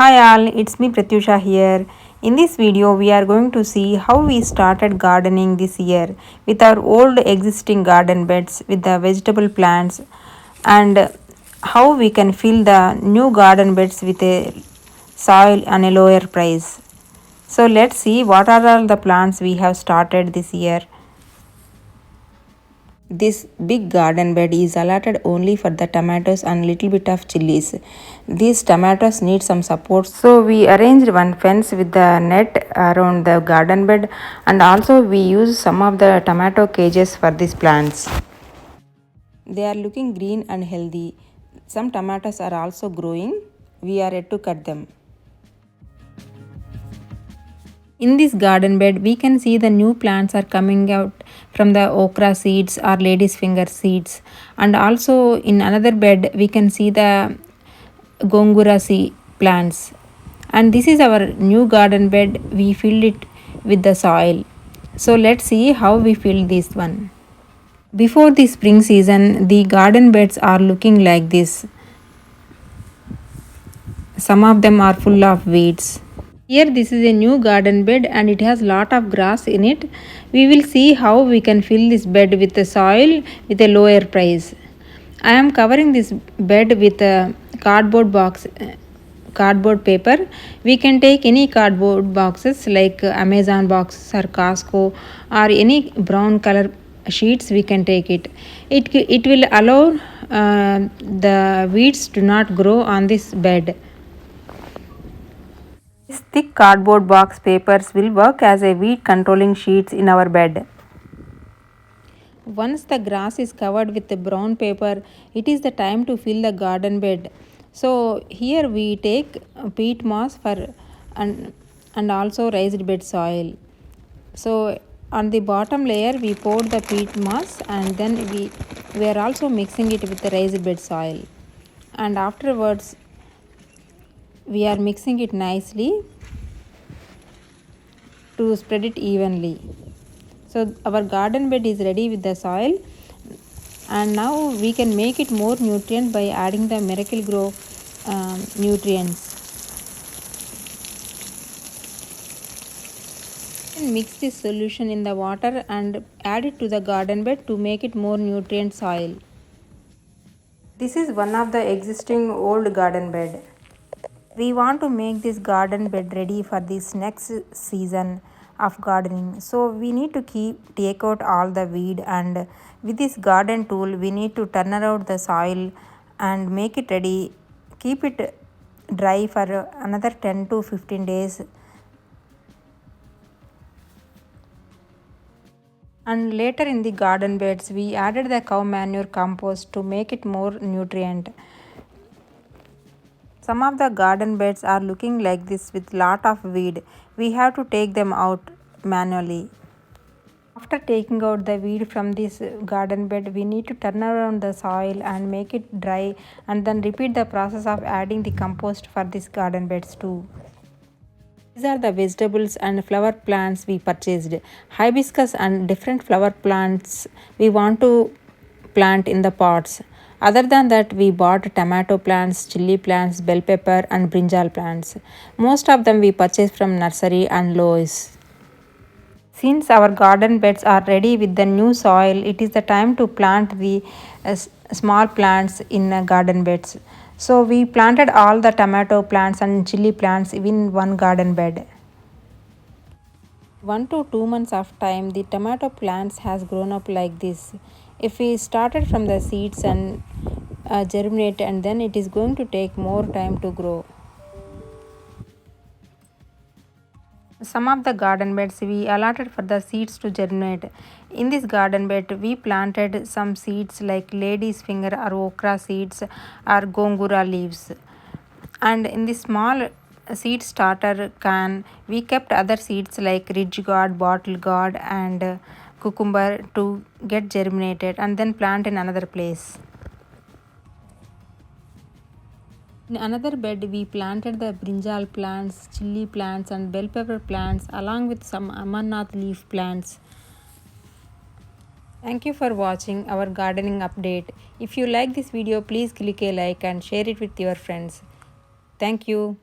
Hi all, it's me Pratyusha here. In this video, we are going to see how we started gardening this year with our old existing garden beds with the vegetable plants and how we can fill the new garden beds with a soil and a lower price. So let's see what are all the plants we have started this year. This big garden bed is allotted only for the tomatoes and little bit of chilies. These tomatoes need some support, so we arranged one fence with the net around the garden bed, and also we use some of the tomato cages for these plants. They are looking green and healthy. Some tomatoes are also growing. We are yet to cut them. In this garden bed, we can see the new plants are coming out from the okra seeds or lady's finger seeds. And also in another bed, we can see the gongura plants. And this is our new garden bed. We filled it with the soil. So let's see how we fill this one. Before the spring season, the garden beds are looking like this. Some of them are full of weeds. Here this is a new garden bed and it has lot of grass in it. We will see how we can fill this bed with the soil with a lower price. I am covering this bed with a cardboard paper. We can take any cardboard boxes like Amazon boxes or Costco or any brown color sheets. We can take it. It will allow the weeds to not grow on this bed. These thick cardboard box papers will work as a weed controlling sheets in our bed. Once the grass is covered with the brown paper, it is the time to fill the garden bed. So here we take peat moss and also raised bed soil. So on the bottom layer we poured the peat moss and then we are also mixing it with the raised bed soil. And afterwards we are mixing it nicely to spread it evenly. So our garden bed is ready with the soil, and now we can make it more nutrient by adding the Miracle Grow nutrients. And mix this solution in the water and add it to the garden bed to make it more nutrient soil. This is one of the existing old garden bed. We want to make this garden bed ready for this next season of gardening. So we need to take out all the weed, and with this garden tool we need to turn around the soil and make it ready. Keep it dry for another 10 to 15 days. And later in the garden beds we added the cow manure compost to make it more nutrient. Some of the garden beds are looking like this with lot of weed. We have to take them out manually. After taking out the weed from this garden bed, we need to turn around the soil and make it dry, and then repeat the process of adding the compost for these garden beds too. These are the vegetables and flower plants we purchased. Hibiscus and different flower plants we want to plant in the pots. Other than that, we bought tomato plants, chili plants, bell pepper and brinjal plants. Most of them we purchased from nursery and Lois. Since our garden beds are ready with the new soil, it is the time to plant the small plants in garden beds. So we planted all the tomato plants and chili plants in one garden bed. 1 to 2 months of time, the tomato plants has grown up like this. If we started from the seeds and germinate, and then it is going to take more time to grow. Some of the garden beds we allotted for the seeds to germinate. In this garden bed, we planted some seeds like lady's finger or okra seeds or gongura leaves. And in the small seed starter can, we kept other seeds like ridge gourd, bottle gourd, and cucumber to get germinated and then plant in another place. In another bed, we planted the brinjal plants, chili plants, and bell pepper plants along with some amarnath leaf plants. Thank you for watching our gardening update. If you like this video, please click a like and share it with your friends. Thank you.